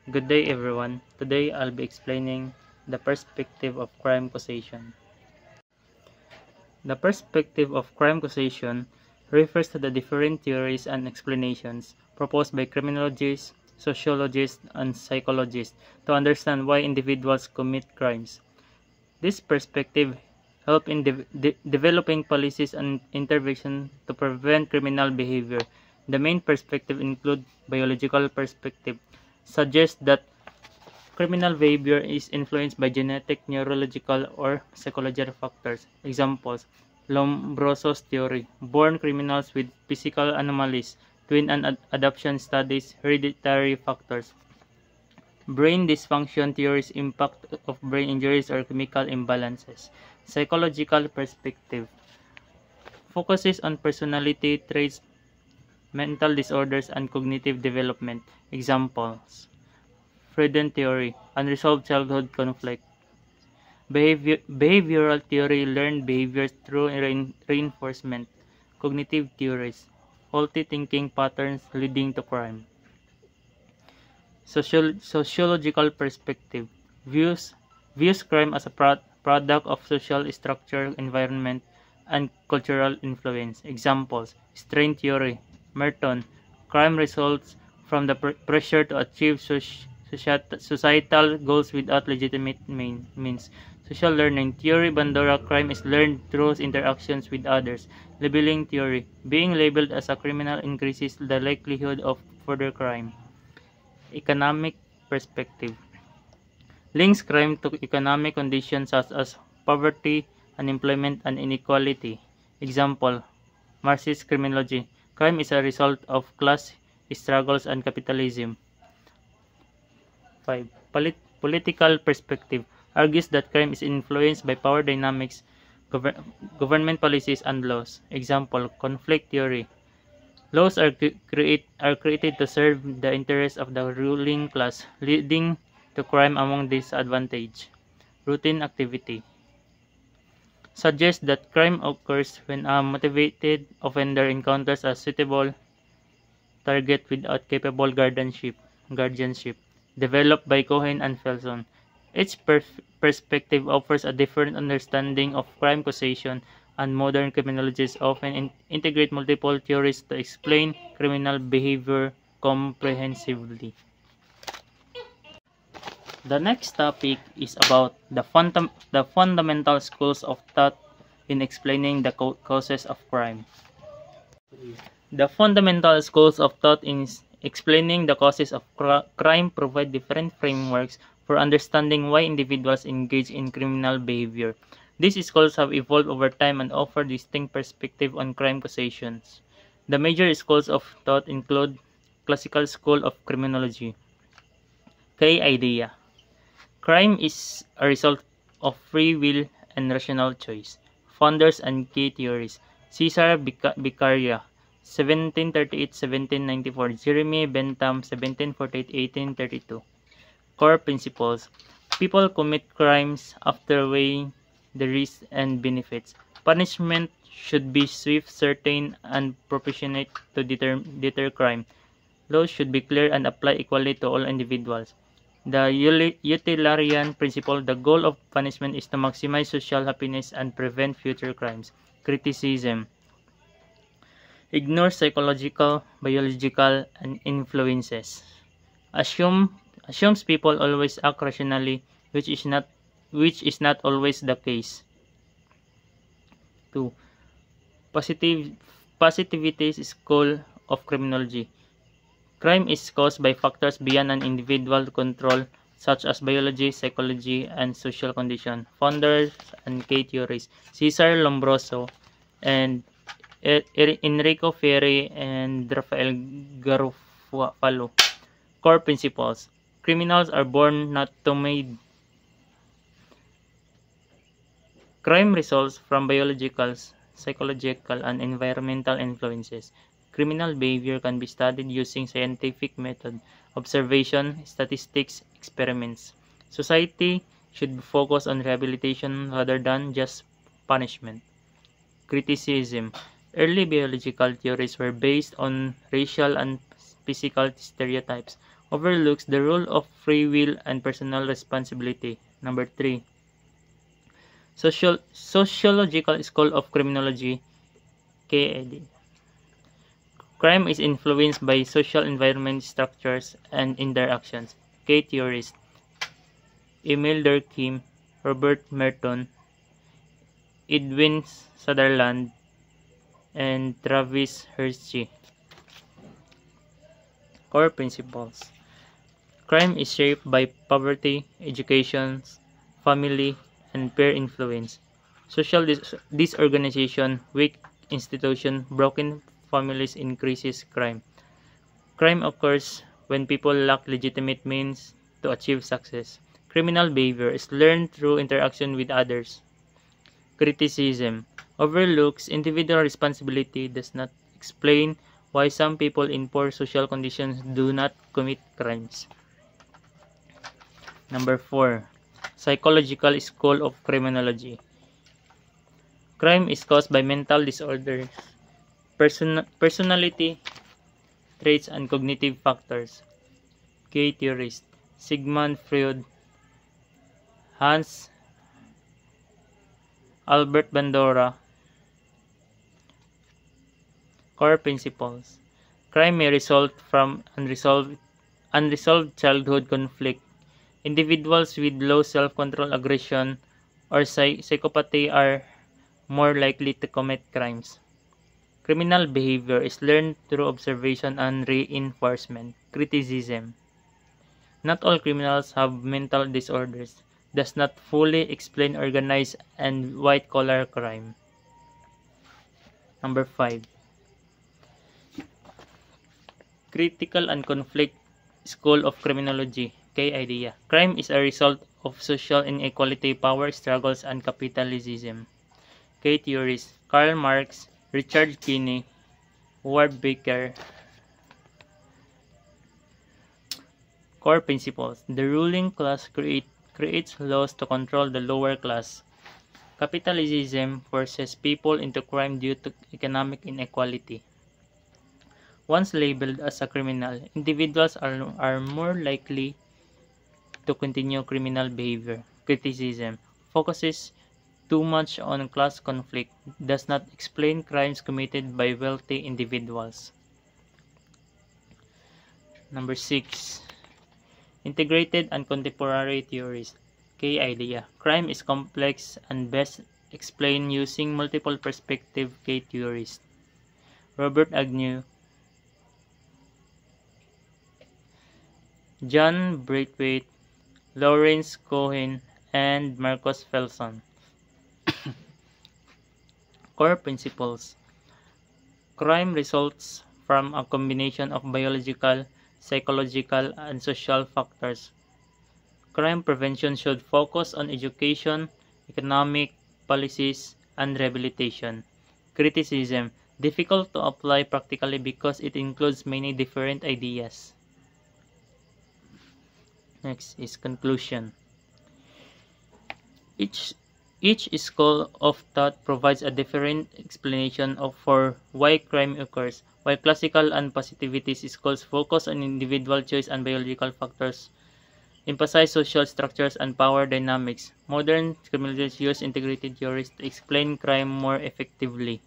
Good day everyone. Today I'll be explaining the perspective of crime causation. The perspective of crime causation refers to the different theories and explanations proposed by criminologists, sociologists, and psychologists to understand why individuals commit crimes. This perspective helps in developing policies and intervention to prevent criminal behavior. The main perspective include biological perspective, suggests that criminal behavior is influenced by genetic, neurological, or psychological factors. Examples: Lombroso's theory, born criminals with physical anomalies, twin and adoption studies, hereditary factors. Brain dysfunction theories, impact of brain injuries or chemical imbalances. Psychological perspective focuses on personality traits, mental disorders, and cognitive development. Examples: Freudian theory, unresolved childhood conflict. Behavioral theory, learned behaviors through reinforcement. Cognitive theories, faulty thinking patterns leading to crime. Sociological perspective views crime as a product of social structure, environment, and cultural influence. Examples: strain theory, Merton, crime results from the pressure to achieve societal goals without legitimate means. Social learning theory, Bandura, crime is learned through interactions with others. Labeling theory, being labeled as a criminal increases the likelihood of further crime. Economic perspective links crime to economic conditions such as poverty, unemployment, and inequality. Example: Marxist criminology, crime is a result of class struggles and capitalism. 5. Political perspective argues that crime is influenced by power dynamics, government policies, and laws. Example: conflict theory, laws are created to serve the interests of the ruling class, leading to crime among disadvantaged. Routine activity suggests that crime occurs when a motivated offender encounters a suitable target without capable guardianship, developed by Cohen and Felson. Each perspective offers a different understanding of crime causation, and modern criminologists often integrate multiple theories to explain criminal behavior comprehensively. The next topic is about the fundamental schools of thought in explaining the causes of crime. The fundamental schools of thought in explaining the causes of crime provide different frameworks for understanding why individuals engage in criminal behavior. These schools have evolved over time and offer distinct perspectives on crime causations. The major schools of thought include Classical School of Criminology. K-idea. Crime is a result of free will and rational choice. Founders and key theories: Cesar Beccaria, 1738-1794, Jeremy Bentham, 1748-1832. Core principles: people commit crimes after weighing the risks and benefits. Punishment should be swift, certain, and proportionate to deter crime. Laws should be clear and apply equally to all individuals. The utilitarian principle: the goal of punishment is to maximize social happiness and prevent future crimes. Criticism: ignore psychological, biological, and influences. Assumes people always act rationally, which is not always the case. 2. Positivist School of Criminology. Crime is caused by factors beyond an individual's control, such as biology, psychology, and social condition. Founders and key theories: Cesar Lombroso and Enrico Ferri and Rafael Garofalo. Core principles: criminals are born, not to made. Crime results from biological, psychological, and environmental influences. Criminal behavior can be studied using scientific method, observation, statistics, experiments. Society should focus on rehabilitation rather than just punishment. Criticism: early biological theories were based on racial and physical stereotypes, overlooks the role of free will and personal responsibility. Number 3. Sociological School of Criminology, KID. Crime is influenced by social environment structures and interactions. K-theorist. Emil Durkheim, Robert Merton, Edwin Sutherland, and Travis Hirschi. Core principles. Crime is shaped by poverty, education, family, and peer influence. Social disorganization, weak institution, broken families increases crime. Crime occurs when people lack legitimate means to achieve success. Criminal behavior is learned through interaction with others. Criticism overlooks individual responsibility, does not explain why some people in poor social conditions do not commit crimes. Number 4. Psychological School of Criminology. Crime is caused by mental disorders, personality traits, and cognitive factors. K-theorist. Sigmund Freud, Hans Albert Bandura. Core principles. Crime may result from unresolved childhood conflict. Individuals with low self-control, aggression, or psychopathy are more likely to commit crimes. Criminal behavior is learned through observation and reinforcement. Criticism. Not all criminals have mental disorders. Does not fully explain organized and white-collar crime. Number 5. Critical and Conflict School of Criminology, K-idea. Crime is a result of social inequality, power struggles, and capitalism. K-theories. Karl Marx, Richard Kinney, Howard Baker. Core principles. The ruling class creates laws to control the lower class. Capitalism forces people into crime due to economic inequality. Once labeled as a criminal, individuals are more likely to continue criminal behavior. Criticism focuses too much on class conflict, does not explain crimes committed by wealthy individuals. Number 6. Integrated and Contemporary Theories, K-idea. Crime is complex and best explained using multiple perspective. K-theorist. Robert Agnew, John Braithwaite, Lawrence Cohen, and Marcus Felson. Core principles. Crime results from a combination of biological, psychological, and social factors. Crime prevention should focus on education, economic policies, and rehabilitation. Criticism. Difficult to apply practically because it includes many different ideas. Next is conclusion. Each school of thought provides a different explanation for why crime occurs. While classical and positivist schools focus on individual choice and biological factors, emphasize social structures and power dynamics, modern criminologists use integrated theories to explain crime more effectively.